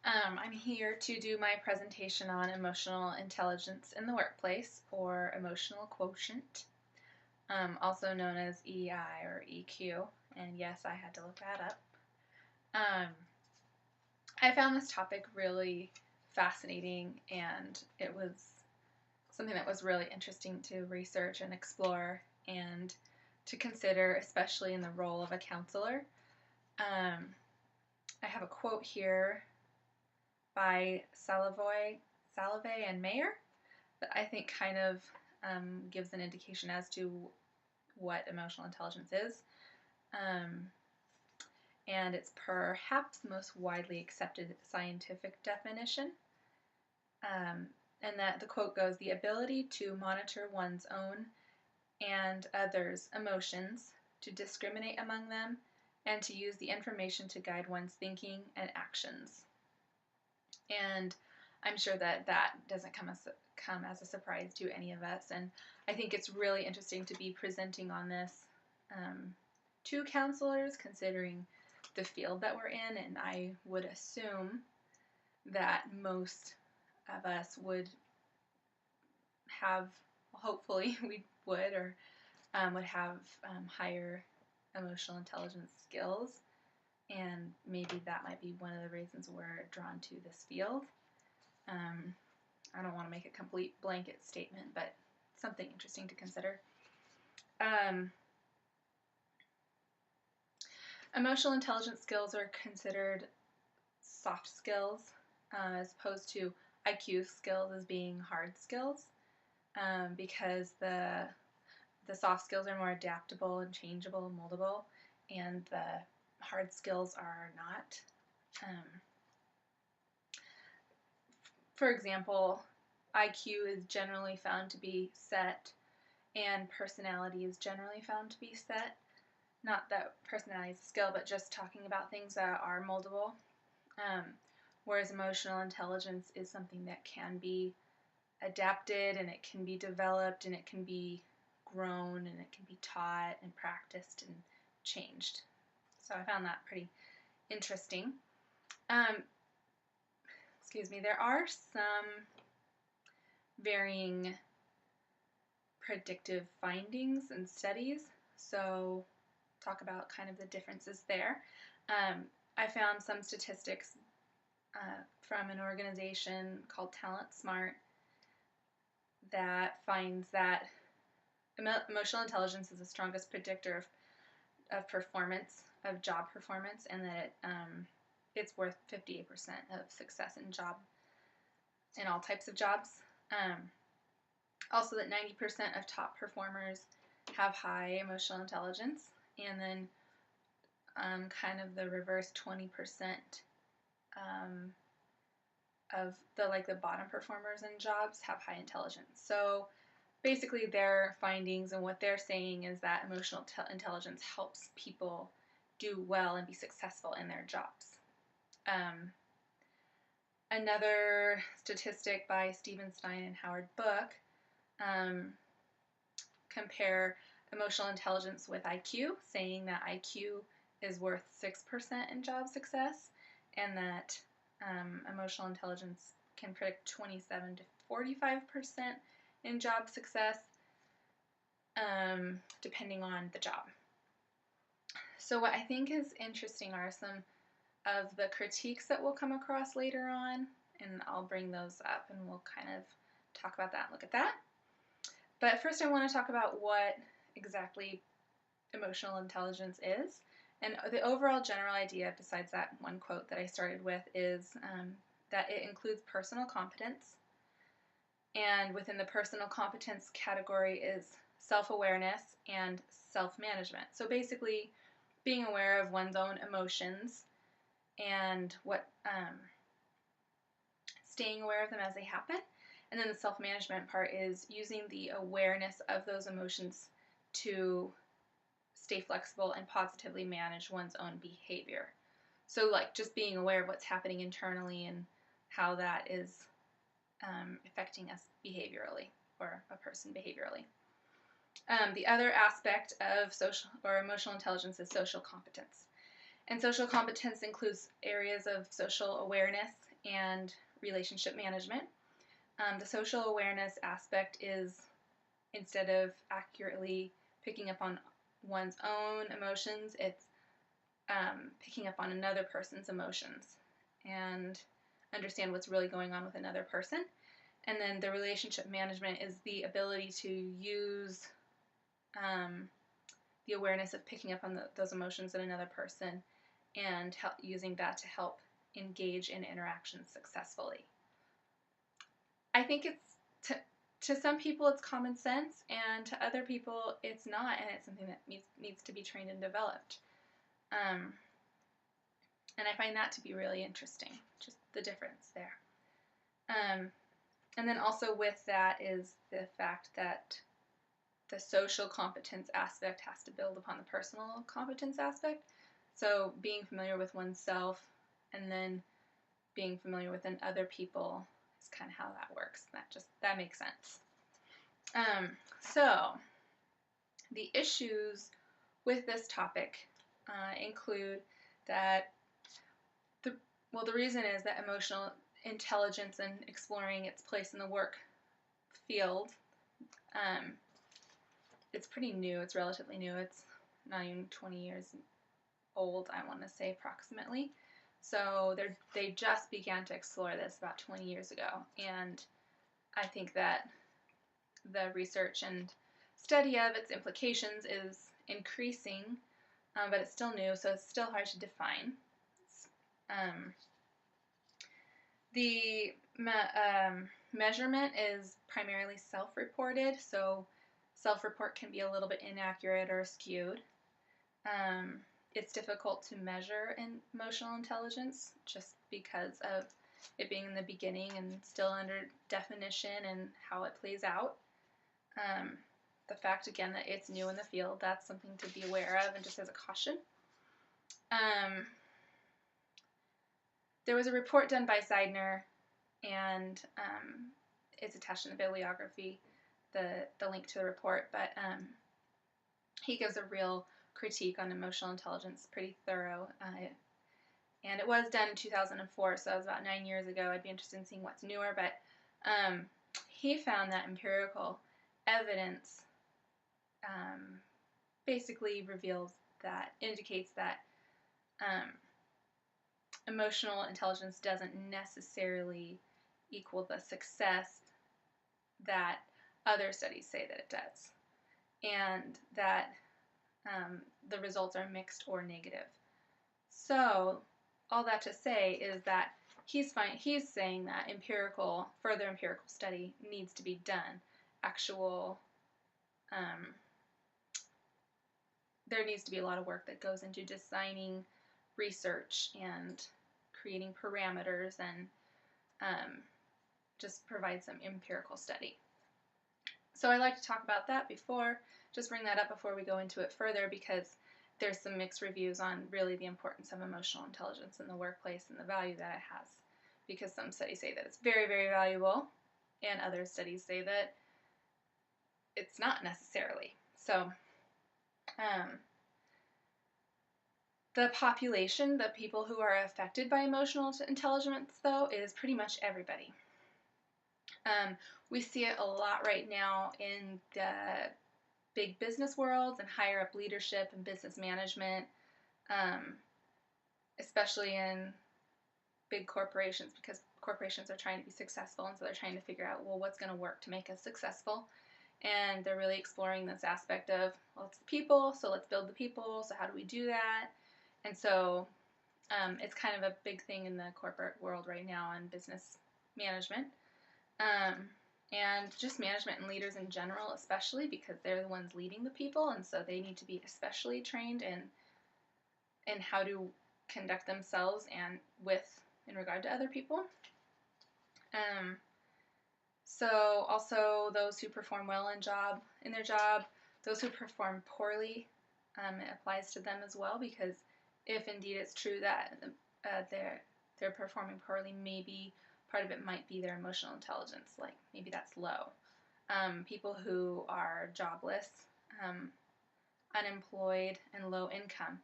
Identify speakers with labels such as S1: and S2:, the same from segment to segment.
S1: I'm here to do my presentation on emotional intelligence in the workplace, or emotional quotient, also known as EI or EQ, and yes, I had to look that up. I found this topic really fascinating, and it was something that was really interesting to research and explore and to consider, especially in the role of a counselor. I have a quote here by Salovey and Mayer that I think kind of gives an indication as to what emotional intelligence is. And it's perhaps the most widely accepted scientific definition. And that the quote goes, "The ability to monitor one's own and others' emotions, to discriminate among them, and to use the information to guide one's thinking and actions." And I'm sure that doesn't come as a surprise to any of us. And I think it's really interesting to be presenting on this to counselors, considering the field that we're in. And I would assume that most of us would have, hopefully we would, or would have higher emotional intelligence skills. And maybe that might be one of the reasons we're drawn to this field. I don't want to make a complete blanket statement, but something interesting to consider. Emotional intelligence skills are considered soft skills, as opposed to IQ skills as being hard skills, because the soft skills are more adaptable and changeable and moldable, and the hard skills are not. For example, IQ is generally found to be set, and personality is generally found to be set. Not that personality is a skill, but just talking about things that are moldable. Whereas emotional intelligence is something that can be adapted, and it can be developed, and it can be grown, and it can be taught and practiced and changed. So I found that pretty interesting. There are some varying predictive findings and studies, so talk about kind of the differences there. I found some statistics from an organization called Talent Smart that finds that emotional intelligence is the strongest predictor of performance, of job performance, and that it's worth 58% of success in all types of jobs. Also that 90% of top performers have high emotional intelligence, and then kind of the reverse 20% of the bottom performers in jobs have high intelligence. So basically their findings and what they're saying is that emotional intelligence helps people do well and be successful in their jobs. Another statistic by Stephen Stein and Howard Book compare emotional intelligence with IQ, saying that IQ is worth 6% in job success, and that emotional intelligence can predict 27 to 45% in job success, depending on the job. So what I think is interesting are some of the critiques that we'll come across later on, and I'll bring those up and we'll kind of talk about that and look at that. But first I want to talk about what exactly emotional intelligence is. And the overall general idea, besides that one quote that I started with, is that it includes personal competence. And within the personal competence category is self-awareness and self-management. So basically being aware of one's own emotions and staying aware of them as they happen. And then the self-management part is using the awareness of those emotions to stay flexible and positively manage one's own behavior. So just being aware of what's happening internally and how that is affecting us behaviorally, or a person behaviorally. The other aspect of social or emotional intelligence is social competence. And social competence includes areas of social awareness and relationship management. The social awareness aspect is, instead of accurately picking up on one's own emotions, it's picking up on another person's emotions and understand what's really going on with another person. And then the relationship management is the ability to use the awareness of picking up on those emotions in another person and using that to help engage in interactions successfully. I think to some people it's common sense, and to other people it's not, and it's something that needs to be trained and developed. And I find that to be really interesting, just the difference there. And then also with that is the fact that the social competence aspect has to build upon the personal competence aspect. So being familiar with oneself and then being familiar with other people is kind of how that works. That makes sense. So the issues with this topic include that the reason is that emotional intelligence and exploring its place in the work field, it's pretty new. It's relatively new. It's not even 20 years old, I want to say, approximately. So they just began to explore this about 20 years ago, and I think that the research and study of its implications is increasing, but it's still new, so it's still hard to define. The measurement is primarily self-reported, so self-report can be a little bit inaccurate or skewed. It's difficult to measure emotional intelligence just because of it being in the beginning and still under definition and how it plays out. The fact, again, that it's new in the field, that's something to be aware of, and just as a caution. There was a report done by Seidner, and it's attached in the bibliography, the link to the report, but he gives a real critique on emotional intelligence, pretty thorough, and it was done in 2004, so that was about 9 years ago. I'd be interested in seeing what's newer, but he found that empirical evidence basically indicates that emotional intelligence doesn't necessarily equal the success that other studies say that it does, and that the results are mixed or negative. So all that to say is that he's saying that further empirical study needs to be done. There needs to be a lot of work that goes into designing research and creating parameters and just provide some empirical study. So I like to talk about that bring that up before we go into it further, because there's some mixed reviews on really the importance of emotional intelligence in the workplace and the value that it has, because some studies say that it's very, very valuable, and other studies say that it's not necessarily. So the population, the people who are affected by emotional intelligence, though, is pretty much everybody. We see it a lot right now in the big business worlds and higher up leadership and business management, especially in big corporations, because corporations are trying to be successful, and so they're trying to figure out, well, what's going to work to make us successful. And they're really exploring this aspect of, well, it's the people, so let's build the people, so how do we do that? And so it's kind of a big thing in the corporate world right now in business management. And just management and leaders in general, especially because they're the ones leading the people, and so they need to be especially trained in how to conduct themselves and in regard to other people. So also those who perform well in their job, those who perform poorly, it applies to them as well, because if indeed it's true that they're performing poorly, maybe part of it might be their emotional intelligence, like maybe that's low. People who are jobless, unemployed, and low income.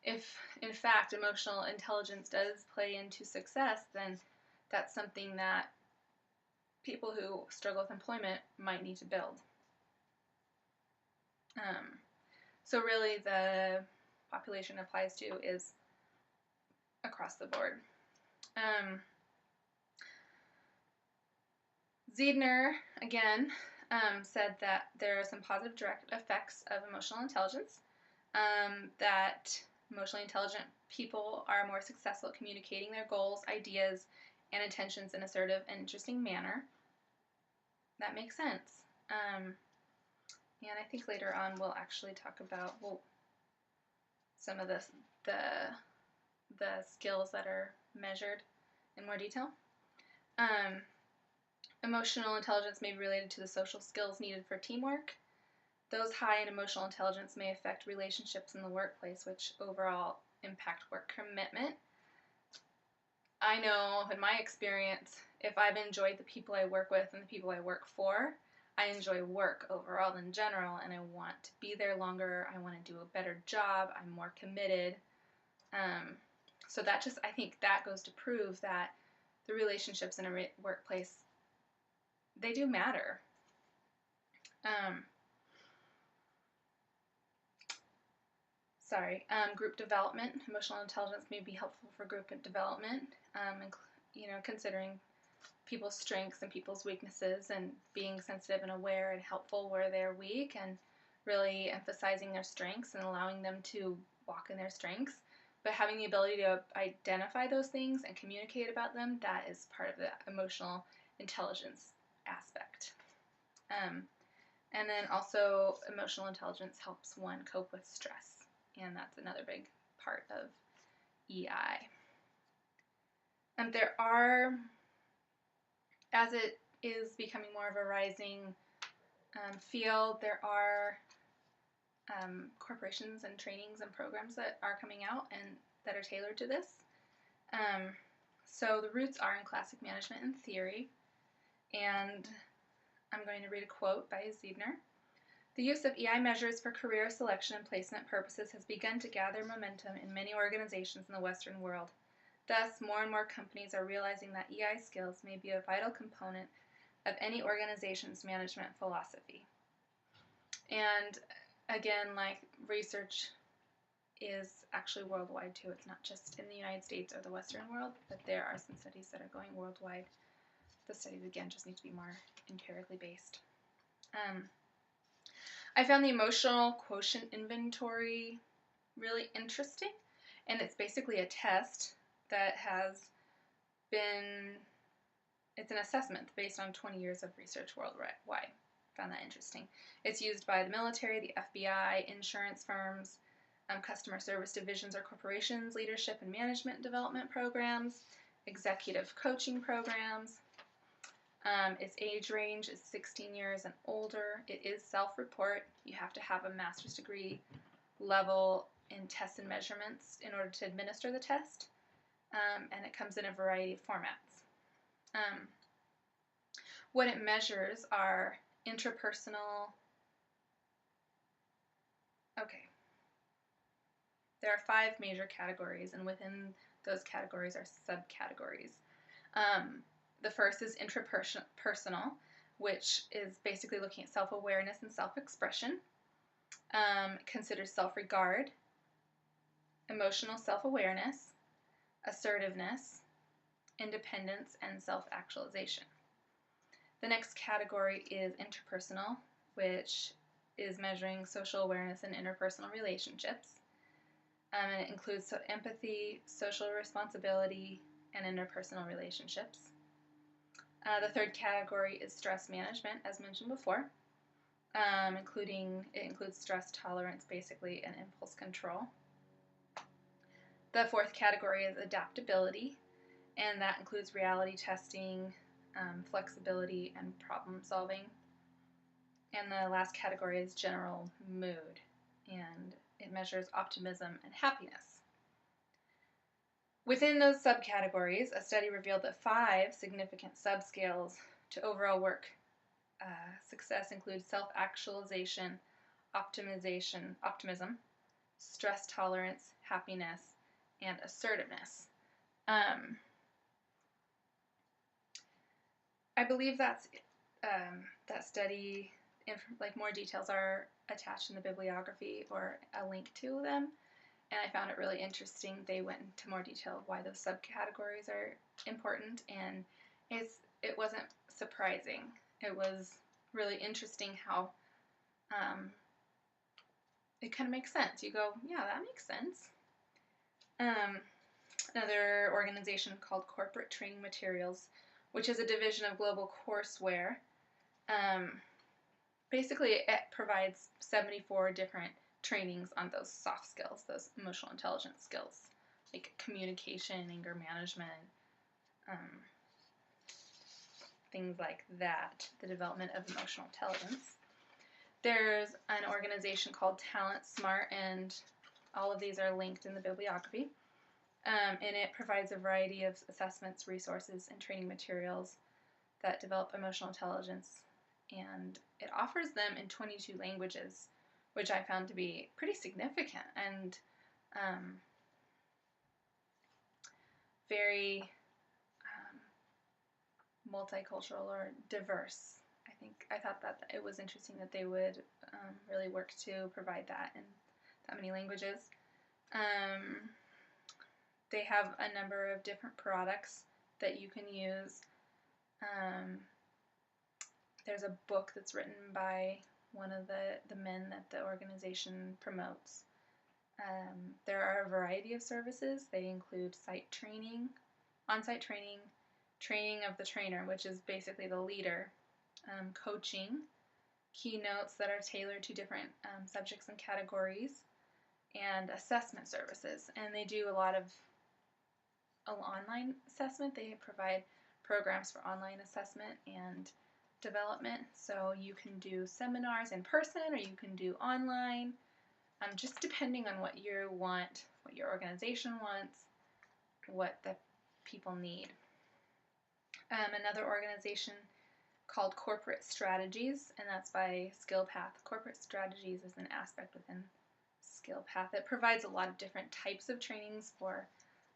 S1: If, in fact, emotional intelligence does play into success, then that's something that people who struggle with employment might need to build. So really the population applies to is across the board. Ziedner, again, said that there are some positive direct effects of emotional intelligence, that emotionally intelligent people are more successful at communicating their goals, ideas, and intentions in an assertive and interesting manner. That makes sense. And I think later on we'll actually talk about some of the skills that are measured in more detail. Emotional intelligence may be related to the social skills needed for teamwork. Those high in emotional intelligence may affect relationships in the workplace, which overall impact work commitment. I know in my experience, if I've enjoyed the people I work with and the people I work for, I enjoy work overall in general, and I want to be there longer. I want to do a better job. I'm more committed. So that just, I think that goes to prove that the relationships in a workplace, they do matter. Group development. Emotional intelligence may be helpful for group development, considering people's strengths and people's weaknesses and being sensitive and aware and helpful where they're weak and really emphasizing their strengths and allowing them to walk in their strengths. But having the ability to identify those things and communicate about them, that is part of the emotional intelligence aspect. And then also emotional intelligence helps one cope with stress, and that's another big part of EI. And there are, as it is becoming more of a rising field, there are corporations and trainings and programs that are coming out and that are tailored to this. So the roots are in classic management and theory, and I'm going to read a quote by Ziedner. The use of EI measures for career selection and placement purposes has begun to gather momentum in many organizations in the Western world. Thus, more and more companies are realizing that EI skills may be a vital component of any organization's management philosophy. And again, like, research is actually worldwide too. It's not just in the United States or the Western world, but there are some studies that are going worldwide. The studies, again, just need to be more empirically based. I found the emotional quotient inventory really interesting, and it's basically a test that has been, it's an assessment based on 20 years of research worldwide. Found that interesting. It's used by the military, the FBI, insurance firms, customer service divisions or corporations, leadership and management development programs, executive coaching programs. Its age range is 16 years and older. It is self-report. You have to have a master's degree level in tests and measurements in order to administer the test, and it comes in a variety of formats. What it measures are interpersonal. There are 5 major categories, and within those categories are subcategories. The first is intrapersonal, which is basically looking at self-awareness and self-expression. Considers self-regard, emotional self-awareness, assertiveness, independence, and self-actualization. The next category is interpersonal, which is measuring social awareness and interpersonal relationships. And it includes empathy, social responsibility, and interpersonal relationships. The third category is stress management, as mentioned before. It includes stress tolerance, basically, and impulse control. The fourth category is adaptability, and that includes reality testing, flexibility, and problem solving. And the last category is general mood, and it measures optimism and happiness. Within those subcategories, a study revealed that 5 significant subscales to overall work success include self-actualization, optimism, stress tolerance, happiness, and assertiveness. I believe that study, like more details are attached in the bibliography or a link to them, and I found it really interesting. They went into more detail of why those subcategories are important, and it wasn't surprising. It was really interesting how it kind of makes sense. You go, yeah, that makes sense. Another organization called Corporate Training Materials, which is a division of Global Courseware. Basically, it provides 74 different trainings on those soft skills, those emotional intelligence skills, like communication, anger management, things like that, the development of emotional intelligence. There's an organization called Talent Smart, and all of these are linked in the bibliography. And it provides a variety of assessments, resources, and training materials that develop emotional intelligence, and it offers them in 22 languages, which I found to be pretty significant and very multicultural or diverse. I thought that it was interesting that they would really work to provide that in that many languages. They have a number of different products that you can use. There's a book that's written by one of the men that the organization promotes. There are a variety of services. They include site training, on-site training, training of the trainer, which is basically the leader, coaching, keynotes that are tailored to different subjects and categories, and assessment services. And they do a lot of online assessment. They provide programs for online assessment and development, so you can do seminars in person or you can do online, just depending on what you want, what your organization wants, what the people need. Another organization called Corporate Strategies, and that's by SkillPath. Corporate Strategies is an aspect within SkillPath. It provides a lot of different types of trainings for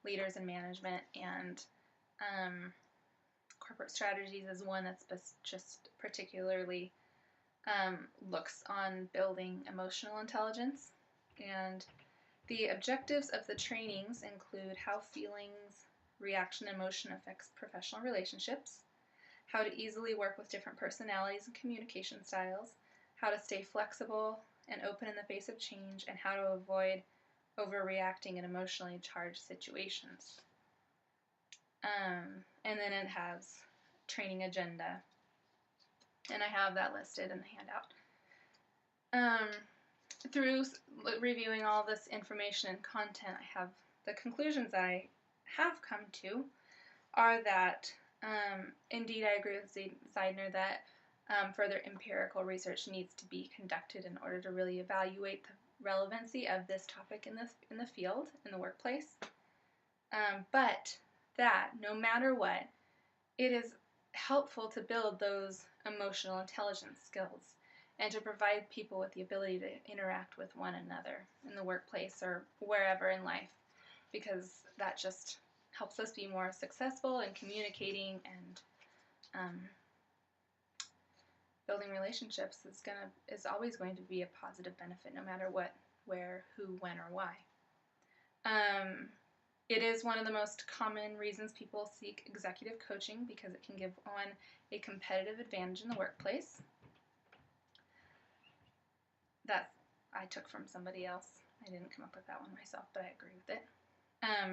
S1: leaders and management, and Corporate Strategies is one that's just particularly looks on building emotional intelligence. And the objectives of the trainings include how feelings, reaction, and emotion affects professional relationships, how to easily work with different personalities and communication styles, how to stay flexible and open in the face of change, and how to avoid overreacting in emotionally charged situations. And then it has training agenda, and I have that listed in the handout. Through reviewing all this information and content, I have the conclusions I have come to are that indeed I agree with Zeidner that further empirical research needs to be conducted in order to really evaluate the relevancy of this topic in the field, in the workplace. But that, no matter what, it is helpful to build those emotional intelligence skills and to provide people with the ability to interact with one another in the workplace or wherever in life, because that just helps us be more successful in communicating, and building relationships is always going to be a positive benefit, no matter what, where, who, when, or why. It is one of the most common reasons people seek executive coaching, because it can give one a competitive advantage in the workplace. That I took from somebody else. I didn't come up with that one myself, but I agree with it.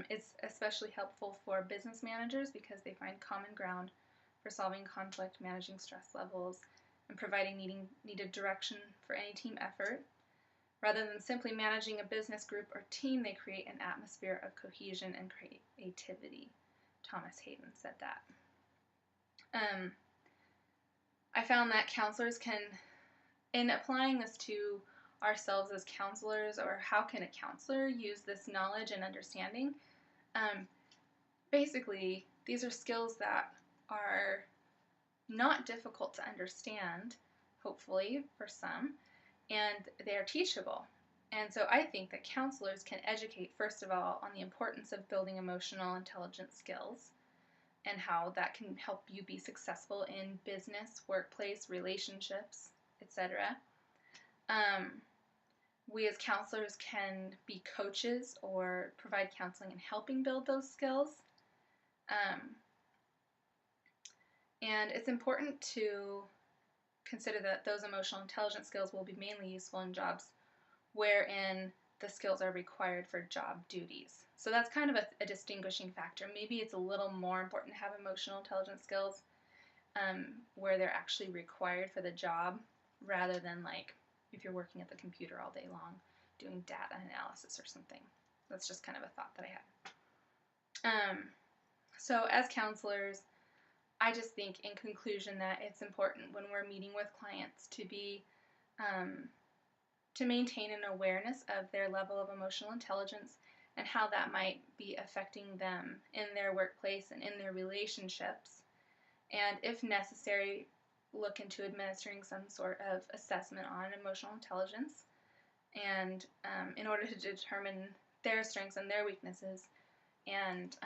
S1: It's especially helpful for business managers because they find common ground for solving conflict, managing stress levels, and providing needed direction for any team effort. Rather than simply managing a business group or team, they create an atmosphere of cohesion and creativity. Thomas Hayden said that. I found that counselors can, in applying this to ourselves as counselors, or how can a counselor use this knowledge and understanding, basically these are skills that are not difficult to understand, hopefully for some, and they are teachable. And so I think that counselors can educate, first of all, on the importance of building emotional intelligence skills and how that can help you be successful in business, workplace, relationships, etc. We as counselors can be coaches or provide counseling and helping build those skills. And it's important to consider that those emotional intelligence skills will be mainly useful in jobs wherein the skills are required for job duties. So that's kind of a distinguishing factor. Maybe it's a little more important to have emotional intelligence skills where they're actually required for the job rather than like if you're working at the computer all day long doing data analysis or something. That's just kind of a thought that I had. So as counselors, I just think in conclusion that it's important when we're meeting with clients to be to maintain an awareness of their level of emotional intelligence and how that might be affecting them in their workplace and in their relationships. And if necessary, look into administering some sort of assessment on emotional intelligence and in order to determine their strengths and their weaknesses. And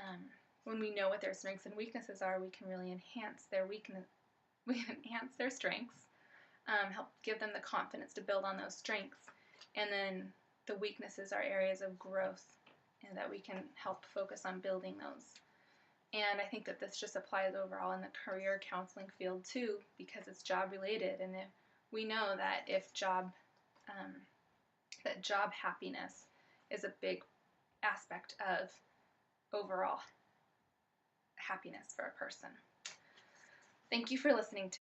S1: when we know what their strengths and weaknesses are, we can really enhance their strengths, help give them the confidence to build on those strengths. And then the weaknesses are areas of growth and that we can help focus on building those. And I think that this just applies overall in the career counseling field too, because it's job related. And if we know that if job happiness is a big aspect of overall happiness for a person. Thank you for listening to